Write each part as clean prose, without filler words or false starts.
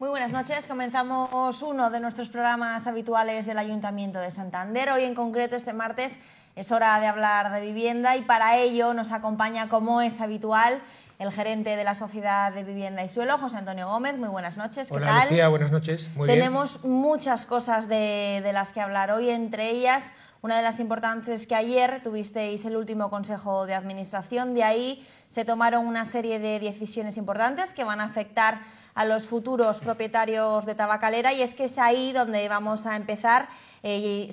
Muy buenas noches. Comenzamos uno de nuestros programas habituales del Ayuntamiento de Santander. Hoy en concreto, este martes, es hora de hablar de vivienda y para ello nos acompaña, como es habitual, el gerente de la Sociedad de Vivienda y Suelo, José Antonio Gómez. Muy buenas noches. ¿Qué tal? Hola Lucía, buenas noches. Muy bien. Tenemos muchas cosas de las que hablar hoy, entre ellas una de las importantes es que ayer tuvisteis el último Consejo de Administración. De ahí se tomaron una serie de decisiones importantes que van a afectar a los futuros propietarios de Tabacalera, y es que es ahí donde vamos a empezar.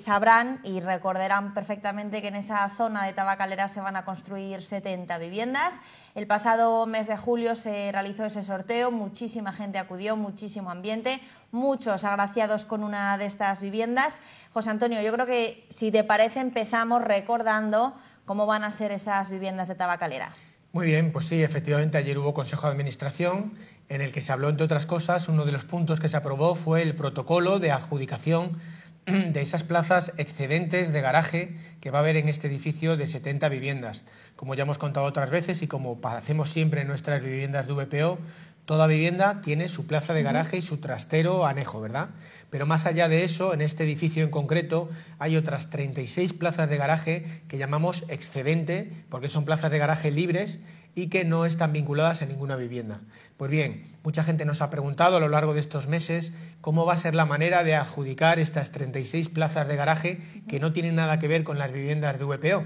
Sabrán y recordarán perfectamente que en esa zona de Tabacalera se van a construir 70 viviendas. El pasado mes de julio se realizó ese sorteo, muchísima gente acudió, muchísimo ambiente, muchos agraciados con una de estas viviendas. José Antonio, yo creo que, si te parece, empezamos recordando cómo van a ser esas viviendas de Tabacalera. Muy bien, pues sí, efectivamente ayer hubo Consejo de Administración en el que se habló, entre otras cosas, uno de los puntos que se aprobó fue el protocolo de adjudicación de esas plazas excedentes de garaje que va a haber en este edificio de 70 viviendas. Como ya hemos contado otras veces y como hacemos siempre en nuestras viviendas de VPO, toda vivienda tiene su plaza de garaje y su trastero anejo, ¿verdad? Pero más allá de eso, en este edificio en concreto hay otras 36 plazas de garaje que llamamos excedente, porque son plazas de garaje libres y que no están vinculadas a ninguna vivienda. Pues bien, mucha gente nos ha preguntado a lo largo de estos meses cómo va a ser la manera de adjudicar estas 36 plazas de garaje que no tienen nada que ver con las viviendas de VPO.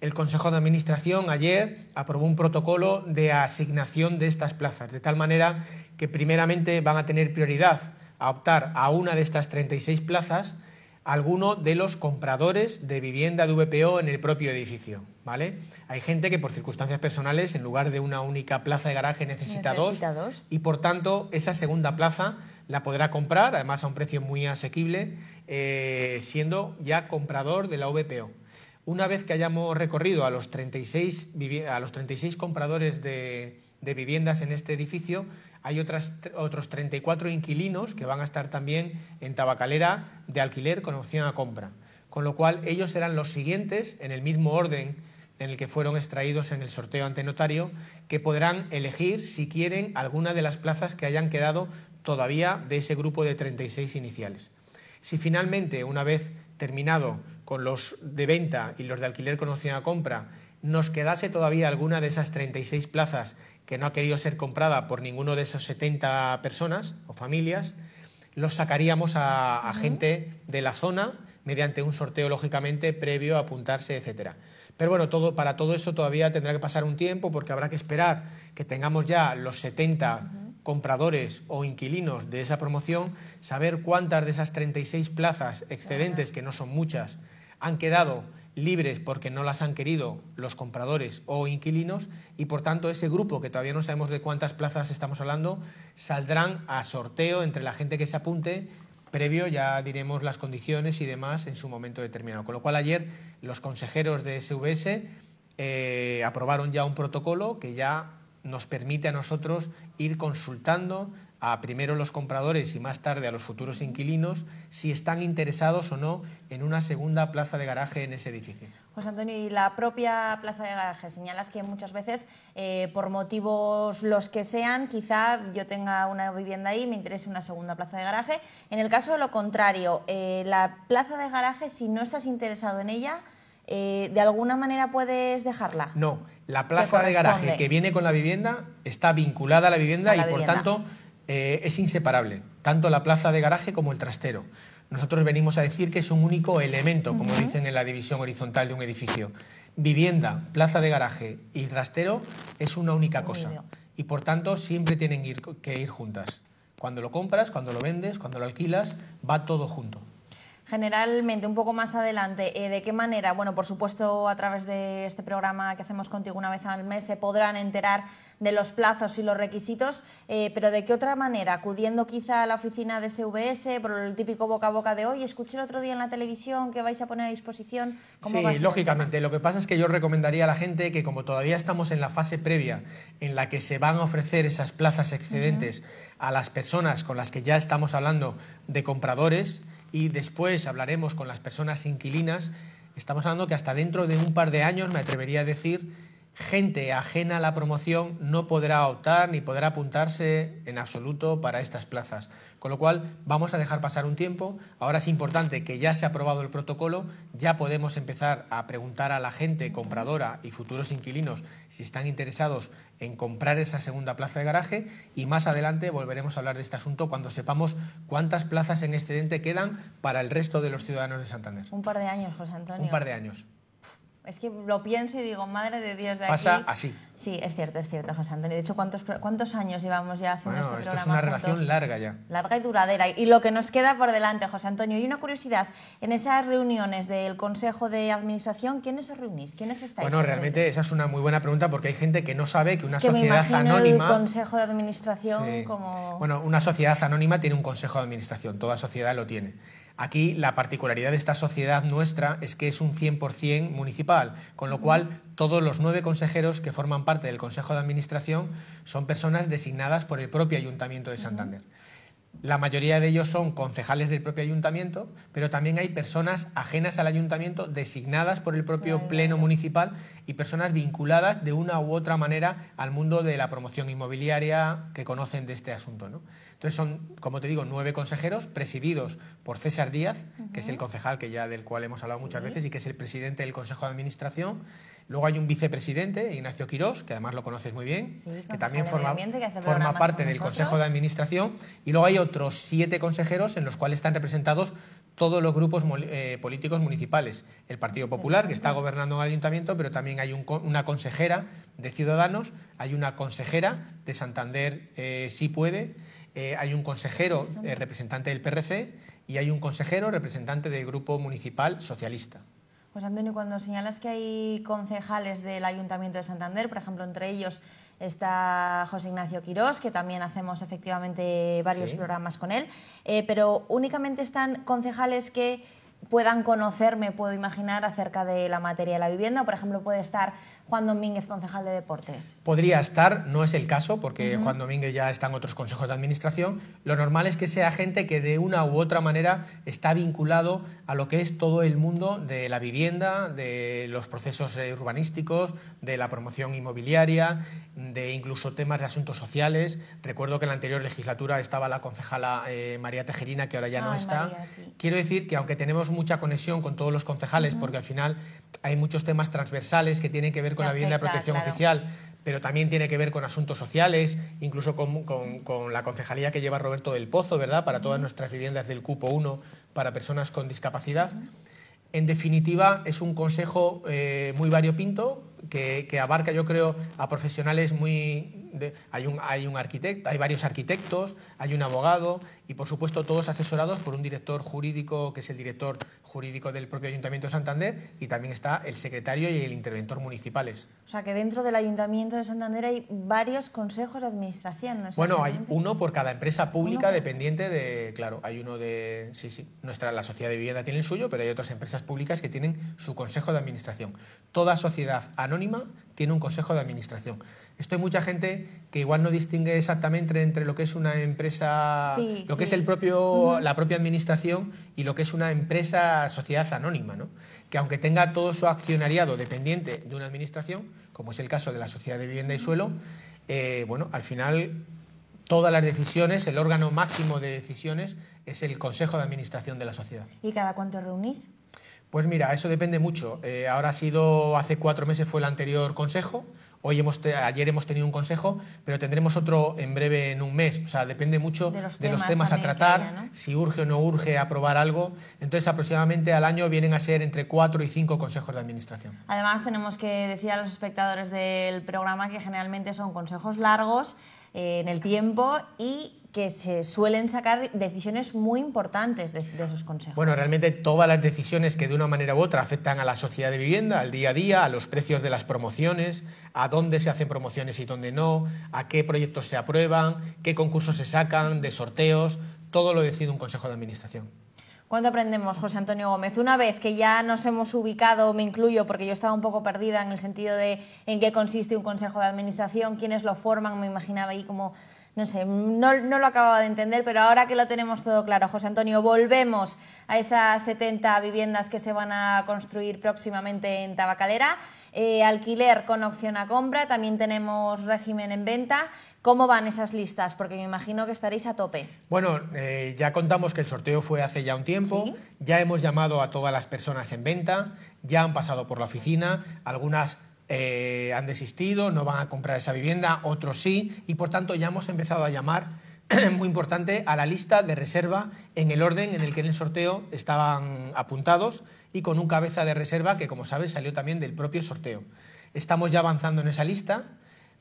El Consejo de Administración ayer aprobó un protocolo de asignación de estas plazas, de tal manera que primeramente van a tener prioridad a optar a una de estas 36 plazas alguno de los compradores de vivienda de VPO en el propio edificio, ¿vale? Hay gente que por circunstancias personales, en lugar de una única plaza de garaje, necesita dos, y por tanto esa segunda plaza la podrá comprar, además a un precio muy asequible, siendo ya comprador de la VPO. Una vez que hayamos recorrido a los 36 compradores de viviendas en este edificio, hay otros 34 inquilinos que van a estar también en Tabacalera de alquiler con opción a compra. Con lo cual ellos serán los siguientes, en el mismo orden en el que fueron extraídos en el sorteo ante notario, que podrán elegir si quieren alguna de las plazas que hayan quedado todavía de ese grupo de 36 iniciales. Si finalmente, una vez terminado con los de venta y los de alquiler con opción a compra, nos quedase todavía alguna de esas 36 plazas que no ha querido ser comprada por ninguno de esos 70 personas o familias, los sacaríamos a gente de la zona mediante un sorteo, lógicamente, previo a apuntarse, etcétera. Pero bueno, para todo eso todavía tendrá que pasar un tiempo, porque habrá que esperar que tengamos ya los 70 compradores o inquilinos de esa promoción, saber cuántas de esas 36 plazas excedentes, que no son muchas, han quedado libres porque no las han querido los compradores o inquilinos, y por tanto ese grupo, que todavía no sabemos de cuántas plazas estamos hablando, saldrán a sorteo entre la gente que se apunte. Previo ya diremos las condiciones y demás en su momento determinado. Con lo cual ayer los consejeros de SVS aprobaron ya un protocolo que ya nos permite a nosotros ir consultando a primero los compradores y más tarde a los futuros inquilinos si están interesados o no en una segunda plaza de garaje en ese edificio. José Antonio, y la propia plaza de garaje, señalas que muchas veces, por motivos los que sean, quizá yo tenga una vivienda ahí y me interese una segunda plaza de garaje. En el caso de lo contrario, la plaza de garaje, si no estás interesado en ella, ¿de alguna manera puedes dejarla? No, la plaza de garaje que viene con la vivienda está vinculada a la vivienda y por tanto es inseparable, tanto la plaza de garaje como el trastero. Nosotros venimos a decir que es un único elemento, como dicen en la división horizontal de un edificio. Vivienda, plaza de garaje y trastero es una única cosa y por tanto siempre tienen que ir juntas. Cuando lo compras, cuando lo vendes, cuando lo alquilas, va todo junto. Generalmente, un poco más adelante, ¿de qué manera? Bueno, por supuesto, a través de este programa que hacemos contigo una vez al mes se podrán enterar de los plazos y los requisitos, pero ¿de qué otra manera? Acudiendo quizá a la oficina de SVS, por el típico boca a boca de hoy, escuché el otro día en la televisión que vais a poner a disposición. Sí, lógicamente. Lo que pasa es que yo recomendaría a la gente que, como todavía estamos en la fase previa en la que se van a ofrecer esas plazas excedentes a las personas con las que ya estamos hablando de compradores, y después hablaremos con las personas inquilinas, estamos hablando que hasta dentro de un par de años, me atrevería a decir, gente ajena a la promoción no podrá optar ni podrá apuntarse en absoluto para estas plazas. Con lo cual vamos a dejar pasar un tiempo. Ahora es importante que ya se ha aprobado el protocolo, ya podemos empezar a preguntar a la gente compradora y futuros inquilinos si están interesados en comprar esa segunda plaza de garaje, y más adelante volveremos a hablar de este asunto cuando sepamos cuántas plazas en excedente quedan para el resto de los ciudadanos de Santander. Un par de años, José Antonio. Un par de años. Es que lo pienso y digo, madre de Dios, de aquí... Pasa así. Sí, es cierto, José Antonio. De hecho, ¿cuántos años llevamos ya haciendo este programa? Esto es una relación larga ya. Larga y duradera. Y lo que nos queda por delante, José Antonio. Y una curiosidad, en esas reuniones del Consejo de Administración, ¿quiénes os reunís? ¿Quiénes estáis? Bueno, realmente esa es una muy buena pregunta, porque hay gente que no sabe que una es que sociedad me anónima... el Consejo de Administración Sí. como... Bueno, una sociedad anónima tiene un Consejo de Administración, toda sociedad lo tiene. Aquí la particularidad de esta sociedad nuestra es que es un 100% municipal, con lo cual todos los 9 consejeros que forman parte del Consejo de Administración son personas designadas por el propio Ayuntamiento de Santander. La mayoría de ellos son concejales del propio ayuntamiento, pero también hay personas ajenas al ayuntamiento designadas por el propio pleno municipal y personas vinculadas de una u otra manera al mundo de la promoción inmobiliaria que conocen de este asunto, ¿no? Entonces son, como te digo, 9 consejeros presididos por César Díaz, que es el concejal del cual hemos hablado muchas veces y que es el presidente del Consejo de Administración. Luego hay un vicepresidente, Ignacio Quirós, que además lo conoces muy bien, que también forma parte del Consejo de Administración. Y luego hay otros 7 consejeros en los cuales están representados todos los grupos políticos municipales. El Partido Popular, que está gobernando en el Ayuntamiento, pero también hay una consejera de Ciudadanos, hay una consejera de Santander Sí Puede, hay un consejero representante del PRC y hay un consejero representante del Grupo Municipal Socialista. Pues Antonio, cuando señalas que hay concejales del Ayuntamiento de Santander, por ejemplo, entre ellos está José Ignacio Quirós, que también hacemos efectivamente varios programas con él, pero únicamente están concejales que puedan conocer, me puedo imaginar, acerca de la materia de la vivienda. Por ejemplo, puede estar Juan Domínguez, concejal de Deportes. Podría estar, no es el caso, porque Juan Domínguez ya está en otros consejos de administración. Lo normal es que sea gente que de una u otra manera está vinculado a lo que es todo el mundo de la vivienda, de los procesos urbanísticos, de la promoción inmobiliaria, de incluso temas de asuntos sociales. Recuerdo que en la anterior legislatura estaba la concejala María Tejerina, que ahora ya no está. María, sí. Quiero decir que aunque tenemos mucha conexión con todos los concejales, porque al final hay muchos temas transversales que tienen que ver con la vivienda de protección oficial, pero también tiene que ver con asuntos sociales, incluso con la concejalía que lleva Roberto del Pozo, ¿verdad?, para todas nuestras viviendas del Cupo 1 para personas con discapacidad. En definitiva, es un consejo muy variopinto que abarca, yo creo, a profesionales muy... Hay un arquitecto, hay varios arquitectos, hay un abogado y, por supuesto, todos asesorados por un director jurídico, que es el director jurídico del propio Ayuntamiento de Santander, y también está el secretario y el interventor municipales. O sea, que dentro del Ayuntamiento de Santander hay varios consejos de administración, ¿no es? Bueno, hay uno por cada empresa pública dependiente de... Claro, hay uno de... Sí. La sociedad de vivienda tiene el suyo, pero hay otras empresas públicas que tienen su consejo de administración. Toda sociedad anónima tiene un consejo de administración. Esto hay mucha gente que igual no distingue exactamente entre lo que es una empresa, que es la propia administración y lo que es una empresa, sociedad anónima, ¿no? Que aunque tenga todo su accionariado dependiente de una administración, como es el caso de la Sociedad de Vivienda y Suelo, al final todas las decisiones, el órgano máximo de decisiones es el Consejo de Administración de la sociedad. ¿Y cada cuánto reunís? Pues mira, eso depende mucho. Hace 4 meses fue el anterior consejo. Ayer hemos tenido un consejo, pero tendremos otro en breve, en un mes. O sea, depende mucho de los temas a tratar, ¿no? Si urge o no urge aprobar algo. Entonces, aproximadamente al año vienen a ser entre 4 y 5 consejos de administración. Además, tenemos que decir a los espectadores del programa que generalmente son consejos largos en el tiempo y que se suelen sacar decisiones muy importantes de esos consejos. Bueno, realmente todas las decisiones que de una manera u otra afectan a la sociedad de vivienda, al día a día, a los precios de las promociones, a dónde se hacen promociones y dónde no, a qué proyectos se aprueban, qué concursos se sacan, de sorteos, todo lo decide un consejo de administración. ¿Cuánto aprendemos, José Antonio Gómez? Una vez que ya nos hemos ubicado, me incluyo, porque yo estaba un poco perdida en el sentido de en qué consiste un consejo de administración, quiénes lo forman, me imaginaba ahí como, no sé, no lo acababa de entender, pero ahora que lo tenemos todo claro, José Antonio, volvemos a esas 70 viviendas que se van a construir próximamente en Tabacalera, alquiler con opción a compra, también tenemos régimen en venta. ¿Cómo van esas listas? Porque me imagino que estaréis a tope. Bueno, ya contamos que el sorteo fue hace ya un tiempo, ¿sí? Ya hemos llamado a todas las personas en venta, ya han pasado por la oficina, algunas han desistido, no van a comprar esa vivienda, otros sí, y por tanto ya hemos empezado a llamar, muy importante, a la lista de reserva en el orden en el que en el sorteo estaban apuntados y con un cabeza de reserva que, como sabes, salió también del propio sorteo. Estamos ya avanzando en esa lista.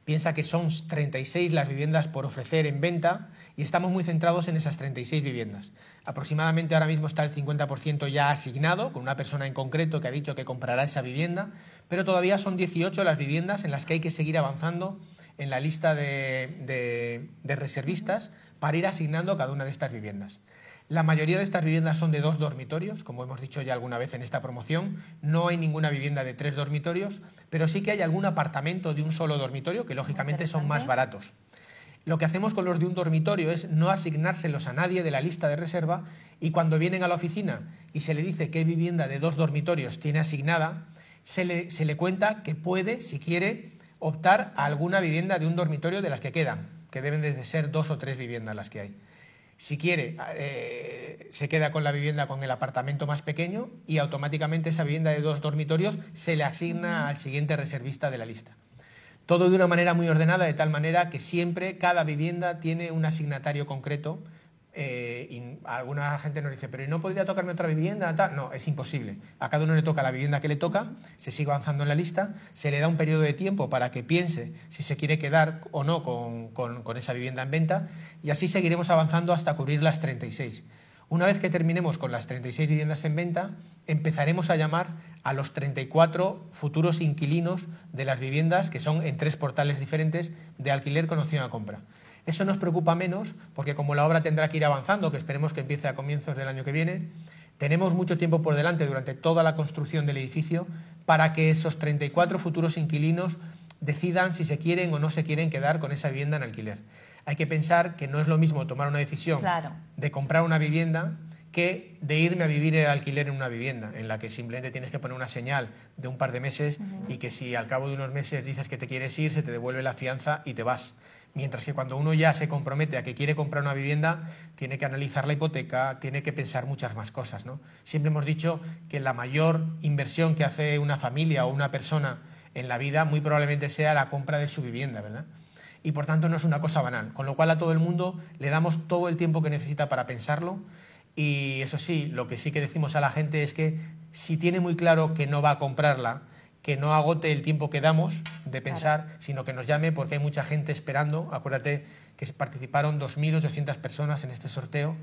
Piensa que son 36 las viviendas por ofrecer en venta y estamos muy centrados en esas 36 viviendas. Aproximadamente ahora mismo está el 50% ya asignado, con una persona en concreto que ha dicho que comprará esa vivienda, pero todavía son 18 las viviendas en las que hay que seguir avanzando en la lista de reservistas para ir asignando cada una de estas viviendas. La mayoría de estas viviendas son de 2 dormitorios, como hemos dicho ya alguna vez en esta promoción. No hay ninguna vivienda de 3 dormitorios, pero sí que hay algún apartamento de un solo dormitorio, que lógicamente son más baratos. Lo que hacemos con los de un dormitorio es no asignárselos a nadie de la lista de reserva y cuando vienen a la oficina y se le dice qué vivienda de 2 dormitorios tiene asignada, se le cuenta que puede, si quiere, optar a alguna vivienda de un dormitorio de las que quedan, que deben de ser 2 o 3 viviendas las que hay. Si quiere, se queda con la vivienda con el apartamento más pequeño y automáticamente esa vivienda de 2 dormitorios se le asigna al siguiente reservista de la lista. Todo de una manera muy ordenada, de tal manera que siempre cada vivienda tiene un asignatario concreto. Y alguna gente nos dice, pero ¿no podría tocarme otra vivienda? No, es imposible. A cada uno le toca la vivienda que le toca, se sigue avanzando en la lista, se le da un periodo de tiempo para que piense si se quiere quedar o no con esa vivienda en venta y así seguiremos avanzando hasta cubrir las 36. Una vez que terminemos con las 36 viviendas en venta, empezaremos a llamar a los 34 futuros inquilinos de las viviendas que son en 3 portales diferentes de alquiler con opción a compra. Eso nos preocupa menos porque como la obra tendrá que ir avanzando, que esperemos que empiece a comienzos del año que viene, tenemos mucho tiempo por delante durante toda la construcción del edificio para que esos 34 futuros inquilinos decidan si se quieren o no se quieren quedar con esa vivienda en alquiler. Hay que pensar que no es lo mismo tomar una decisión de comprar una vivienda que de irme a vivir de alquiler en una vivienda, en la que simplemente tienes que poner una señal de un par de meses y que si al cabo de unos meses dices que te quieres ir, se te devuelve la fianza y te vas. Mientras que cuando uno ya se compromete a que quiere comprar una vivienda, tiene que analizar la hipoteca, tiene que pensar muchas más cosas, ¿no? Siempre hemos dicho que la mayor inversión que hace una familia o una persona en la vida muy probablemente sea la compra de su vivienda, ¿verdad? Y por tanto no es una cosa banal, con lo cual a todo el mundo le damos todo el tiempo que necesita para pensarlo y eso sí, lo que sí que decimos a la gente es que si tiene muy claro que no va a comprarla, que no agote el tiempo que damos de pensar, sino que nos llame porque hay mucha gente esperando. Acuérdate que participaron 2.800 personas en este sorteo.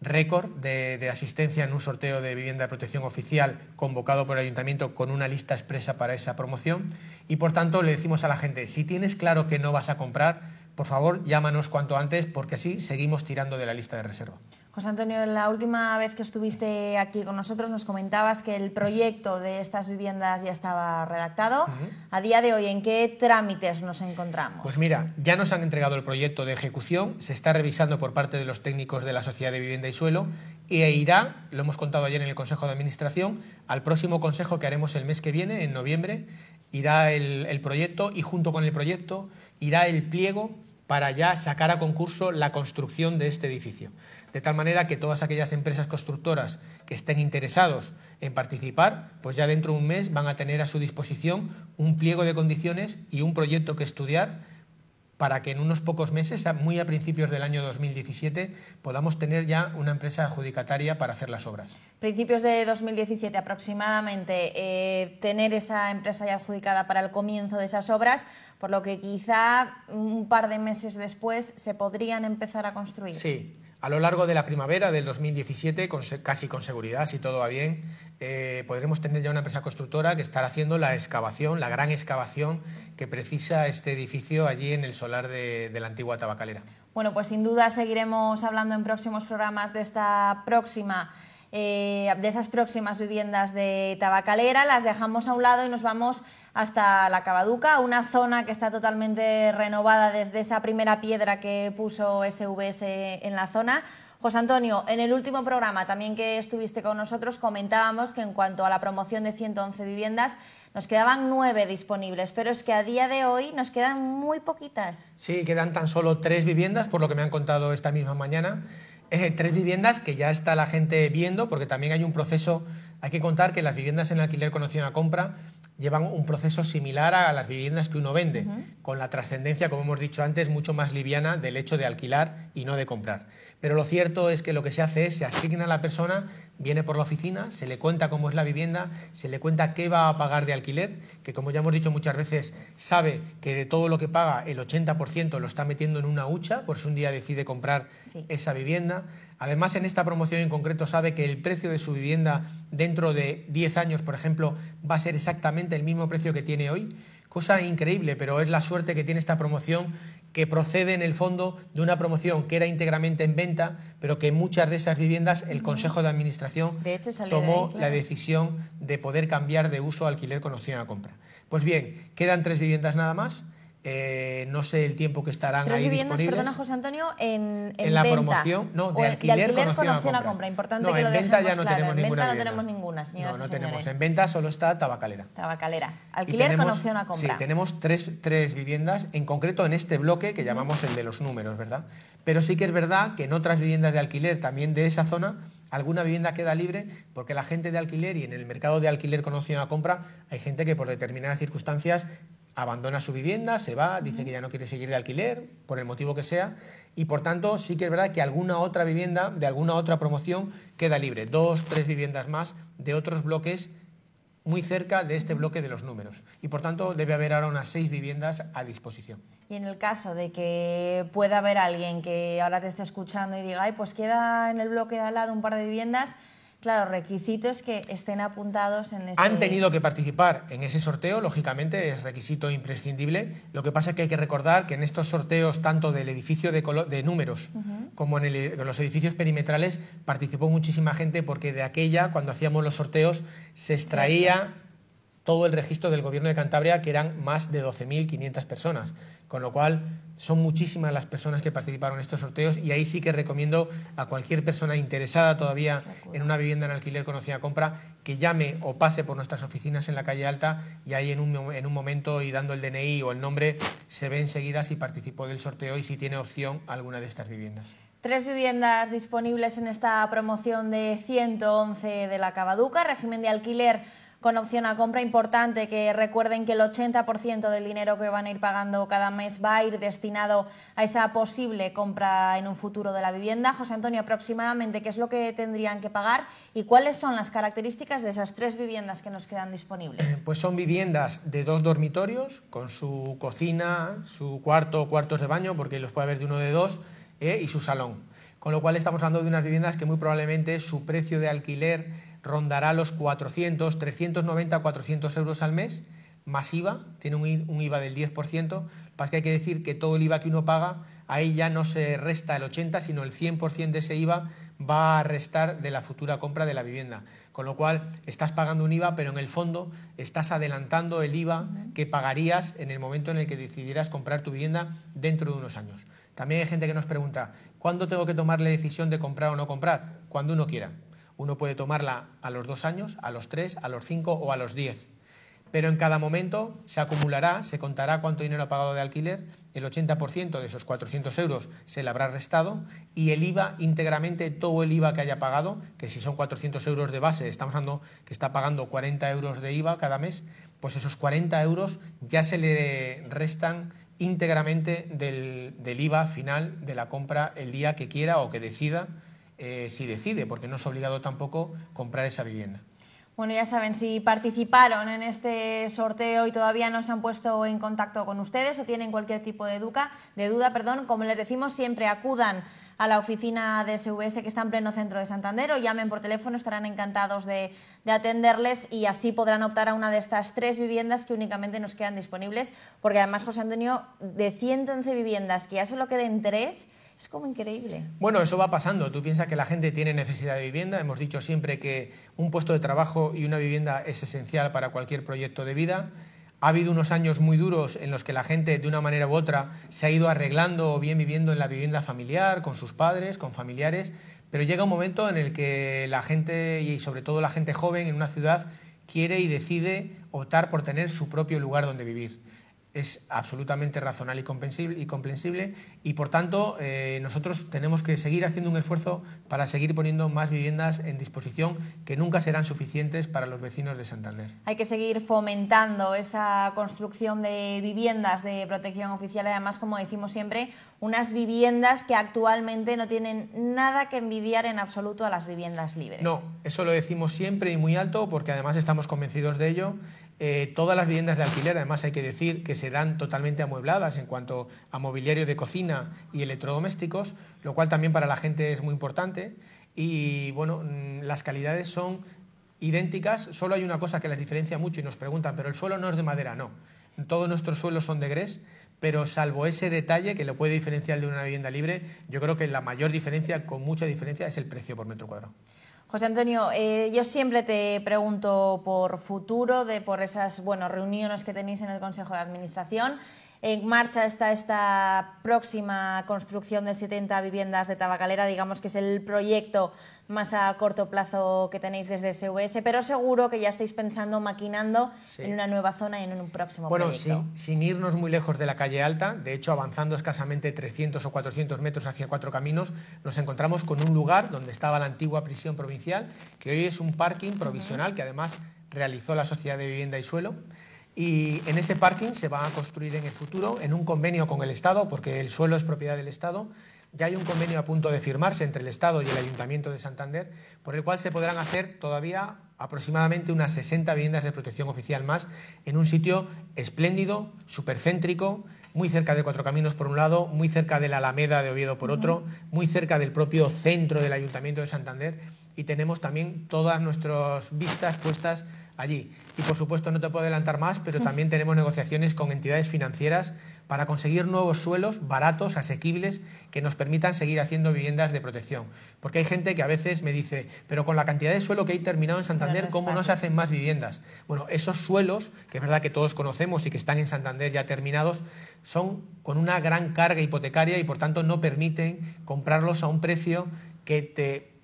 Récord de asistencia en un sorteo de vivienda de protección oficial convocado por el Ayuntamiento con una lista expresa para esa promoción. Y por tanto le decimos a la gente, si tienes claro que no vas a comprar, por favor llámanos cuanto antes porque así seguimos tirando de la lista de reserva. José Antonio, la última vez que estuviste aquí con nosotros nos comentabas que el proyecto de estas viviendas ya estaba redactado. A día de hoy, ¿en qué trámites nos encontramos? Pues mira, ya nos han entregado el proyecto de ejecución, se está revisando por parte de los técnicos de la Sociedad de Vivienda y Suelo e irá, lo hemos contado ayer en el Consejo de Administración, al próximo consejo que haremos el mes que viene, en noviembre, irá el proyecto y junto con el proyecto irá el pliego para ya sacar a concurso la construcción de este edificio. De tal manera que todas aquellas empresas constructoras que estén interesados en participar, pues ya dentro de un mes van a tener a su disposición un pliego de condiciones y un proyecto que estudiar para que en unos pocos meses, muy a principios del año 2017, podamos tener ya una empresa adjudicataria para hacer las obras. Principios de 2017 aproximadamente, tener esa empresa ya adjudicada para el comienzo de esas obras, por lo que quizá un par de meses después se podrían empezar a construir. Sí. A lo largo de la primavera del 2017, casi con seguridad, si todo va bien, podremos tener ya una empresa constructora que estará haciendo la excavación, la gran excavación que precisa este edificio allí en el solar de la antigua Tabacalera. Bueno, pues sin duda seguiremos hablando en próximos programas de esas próximas viviendas de Tabacalera. Las dejamos a un lado y nos vamos hasta la Cavaduca, una zona que está totalmente renovada desde esa primera piedra que puso SVS en la zona. José Antonio, en el último programa también que estuviste con nosotros comentábamos que en cuanto a la promoción de 111 viviendas nos quedaban 9 disponibles, pero es que a día de hoy nos quedan muy poquitas. Sí, quedan tan solo 3 viviendas, por lo que me han contado esta misma mañana. 3 viviendas que ya está la gente viendo, porque también hay un proceso. Hay que contar que las viviendas en alquiler con opción a compra llevan un proceso similar a las viviendas que uno vende, con la trascendencia, como hemos dicho antes, mucho más liviana del hecho de alquilar y no de comprar. Pero lo cierto es que lo que se hace es, se asigna a la persona, viene por la oficina, se le cuenta cómo es la vivienda, se le cuenta qué va a pagar de alquiler, que como ya hemos dicho muchas veces, sabe que de todo lo que paga el 80% lo está metiendo en una hucha, por si un día decide comprar esa vivienda. Además, en esta promoción en concreto sabe que el precio de su vivienda dentro de 10 años, por ejemplo, va a ser exactamente el mismo precio que tiene hoy. Cosa increíble, pero es la suerte que tiene esta promoción, que procede en el fondo de una promoción que era íntegramente en venta, pero que muchas de esas viviendas el Consejo de Administración tomó la decisión de poder cambiar de uso a alquiler con opción a compra. Pues bien, quedan 3 viviendas nada más. No sé el tiempo que estarán ahí disponibles. Perdona, José Antonio, en la venta, promoción, no, de alquiler con opción a compra. Importante no, que en venta ya no claro. tenemos ninguna. En venta no tenemos ninguna, señoras y señores. Tenemos. En venta solo está Tabacalera. Alquiler con opción a compra. Sí, tenemos tres viviendas, en concreto en este bloque que llamamos el de los números, ¿verdad? Pero sí que es verdad que en otras viviendas de alquiler también de esa zona alguna vivienda queda libre, porque la gente de alquiler y en el mercado de alquiler con opción a compra hay gente que por determinadas circunstancias abandona su vivienda, se va, dice que ya no quiere seguir de alquiler, por el motivo que sea, y por tanto sí que es verdad que alguna otra vivienda de alguna otra promoción queda libre, 2, 3 viviendas más de otros bloques muy cerca de este bloque de los números, y por tanto debe haber ahora unas 6 viviendas a disposición. Y en el caso de que pueda haber alguien que ahora te esté escuchando y diga, ay, pues queda en el bloque de al lado un par de viviendas, claro, requisitos que estén apuntados en ese... Han tenido que participar en ese sorteo, lógicamente, es requisito imprescindible. Lo que pasa es que hay que recordar que en estos sorteos, tanto del edificio de números como en los edificios perimetrales, participó muchísima gente, porque de aquella, cuando hacíamos los sorteos, se extraía todo el registro del Gobierno de Cantabria, que eran más de 12.500 personas, con lo cual son muchísimas las personas que participaron en estos sorteos, y ahí sí que recomiendo a cualquier persona interesada todavía en una vivienda en alquiler con opción a compra que llame o pase por nuestras oficinas en la calle Alta, y ahí en un momento, y dando el DNI o el nombre, se ve enseguida si participó del sorteo y si tiene opción a alguna de estas viviendas. 3 viviendas disponibles en esta promoción de 111 de la Cavaduca, régimen de alquiler con opción a compra. Importante que recuerden que el 80% del dinero que van a ir pagando cada mes va a ir destinado a esa posible compra en un futuro de la vivienda. José Antonio, aproximadamente, ¿qué es lo que tendrían que pagar y cuáles son las características de esas 3 viviendas que nos quedan disponibles? Pues son viviendas de 2 dormitorios, con su cocina, su cuartos de baño, porque los puede haber de 1 de 2, y su salón. Con lo cual estamos hablando de unas viviendas que muy probablemente su precio de alquiler rondará los 400, 390, 400 euros al mes, más IVA, tiene un IVA del 10%, para que hay que decir que todo el IVA que uno paga, ahí ya no se resta el 80, sino el 100% de ese IVA va a restar de la futura compra de la vivienda. Con lo cual estás pagando un IVA, pero en el fondo estás adelantando el IVA que pagarías en el momento en el que decidieras comprar tu vivienda dentro de unos años. También hay gente que nos pregunta, ¿cuándo tengo que tomar la decisión de comprar o no comprar? Cuando uno quiera. Uno puede tomarla a los 2 años, a los 3, a los 5 o a los 10. Pero en cada momento se acumulará, se contará cuánto dinero ha pagado de alquiler, el 80% de esos 400 euros se le habrá restado, y el IVA íntegramente, todo el IVA que haya pagado, que si son 400 euros de base, estamos hablando que está pagando 40 euros de IVA cada mes, pues esos 40 euros ya se le restan íntegramente del IVA final de la compra el día que quiera o que decida, si decide, porque no es obligado tampoco comprar esa vivienda. Bueno, ya saben, si participaron en este sorteo y todavía no se han puesto en contacto con ustedes o tienen cualquier tipo de duda, como les decimos siempre, acudan a la oficina de SVS, que está en pleno centro de Santander, o llamen por teléfono, estarán encantados de atenderles, y así podrán optar a una de estas 3 viviendas que únicamente nos quedan disponibles, porque además, José Antonio, de 111 viviendas, que ya solo queden 3, Es como increíble. Bueno, eso va pasando. Tú piensas que la gente tiene necesidad de vivienda. Hemos dicho siempre que un puesto de trabajo y una vivienda es esencial para cualquier proyecto de vida. Ha habido unos años muy duros en los que la gente, de una manera u otra, se ha ido arreglando o bien viviendo en la vivienda familiar, con sus padres, con familiares, pero llega un momento en el que la gente, y sobre todo la gente joven en una ciudad, quiere y decide optar por tener su propio lugar donde vivir. Es absolutamente razonable y comprensible y, por tanto, nosotros tenemos que seguir haciendo un esfuerzo para seguir poniendo más viviendas en disposición, que nunca serán suficientes para los vecinos de Santander. Hay que seguir fomentando esa construcción de viviendas de protección oficial y, además, como decimos siempre, unas viviendas que actualmente no tienen nada que envidiar en absoluto a las viviendas libres. No, eso lo decimos siempre y muy alto, porque además estamos convencidos de ello. Todas las viviendas de alquiler, además, hay que decir que serán totalmente amuebladas en cuanto a mobiliario de cocina y electrodomésticos, lo cual también para la gente es muy importante. Y bueno, las calidades son idénticas, solo hay una cosa que las diferencia mucho y nos preguntan, ¿pero el suelo no es de madera? No, todos nuestros suelos son de grés, pero salvo ese detalle que lo puede diferenciar de una vivienda libre, yo creo que la mayor diferencia, con mucha diferencia, es el precio por metro cuadrado. José Antonio, yo siempre te pregunto por futuro, por esas reuniones que tenéis en el Consejo de Administración. En marcha está esta próxima construcción de 70 viviendas de Tabacalera, digamos que es el proyecto más a corto plazo que tenéis desde SVS, pero seguro que ya estáis pensando, maquinando en una nueva zona y en un próximo proyecto. Bueno, sin irnos muy lejos de la calle Alta, de hecho avanzando escasamente 300 o 400 metros hacia Cuatro Caminos, nos encontramos con un lugar donde estaba la antigua prisión provincial, que hoy es un parking provisional que además realizó la Sociedad de Vivienda y Suelo. Y en ese parking se va a construir en el futuro, en un convenio con el Estado, porque el suelo es propiedad del Estado. Ya hay un convenio a punto de firmarse entre el Estado y el Ayuntamiento de Santander, por el cual se podrán hacer todavía aproximadamente unas 60 viviendas de protección oficial más, en un sitio espléndido, supercéntrico, muy cerca de Cuatro Caminos por un lado, muy cerca de la Alameda de Oviedo por otro, muy cerca del propio centro del Ayuntamiento de Santander, y tenemos también todas nuestras vistas puestas allí. Y por supuesto no te puedo adelantar más, pero también tenemos negociaciones con entidades financieras para conseguir nuevos suelos baratos, asequibles, que nos permitan seguir haciendo viviendas de protección. Porque hay gente que a veces me dice, pero con la cantidad de suelo que hay terminado en Santander, ¿cómo no se hacen más viviendas? Bueno, esos suelos, que es verdad que todos conocemos y que están en Santander ya terminados, son con una gran carga hipotecaria y por tanto no permiten comprarlos a un precio que te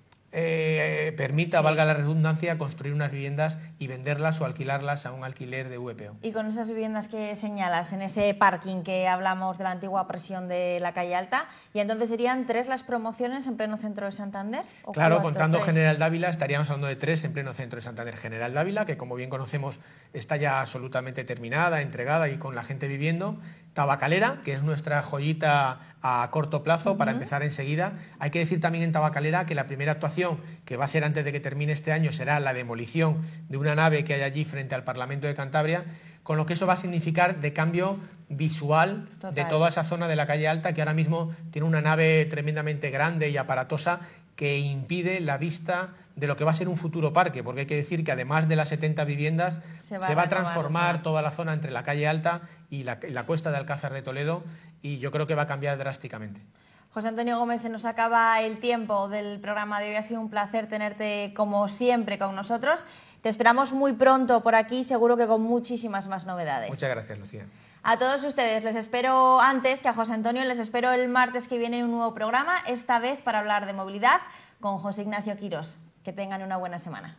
permita, valga la redundancia, construir unas viviendas y venderlas o alquilarlas a un alquiler de VPO. Y con esas viviendas que señalas, en ese parking que hablamos de la antigua prisión de la calle Alta, ¿y entonces serían 3 las promociones en pleno centro de Santander? Claro, contando General Dávila estaríamos hablando de 3 en pleno centro de Santander. General Dávila, que como bien conocemos está ya absolutamente terminada, entregada y con la gente viviendo. Tabacalera, que es nuestra joyita a corto plazo para empezar enseguida. Hay que decir también en Tabacalera que la primera actuación, que va a ser antes de que termine este año, será la demolición de una nave que hay allí frente al Parlamento de Cantabria, con lo que eso va a significar de cambio visual de toda esa zona de la calle Alta, que ahora mismo tiene una nave tremendamente grande y aparatosa que impide la vista de lo que va a ser un futuro parque, porque hay que decir que además de las 70 viviendas se va a transformar toda la zona entre la calle Alta y la cuesta de Alcázar de Toledo, y yo creo que va a cambiar drásticamente. José Antonio Gómez, se nos acaba el tiempo del programa de hoy. Ha sido un placer tenerte como siempre con nosotros. Te esperamos muy pronto por aquí, seguro que con muchísimas más novedades. Muchas gracias, Lucía. A todos ustedes les espero antes que a José Antonio, les espero el martes que viene en un nuevo programa, esta vez para hablar de movilidad con José Ignacio Quirós. Que tengan una buena semana.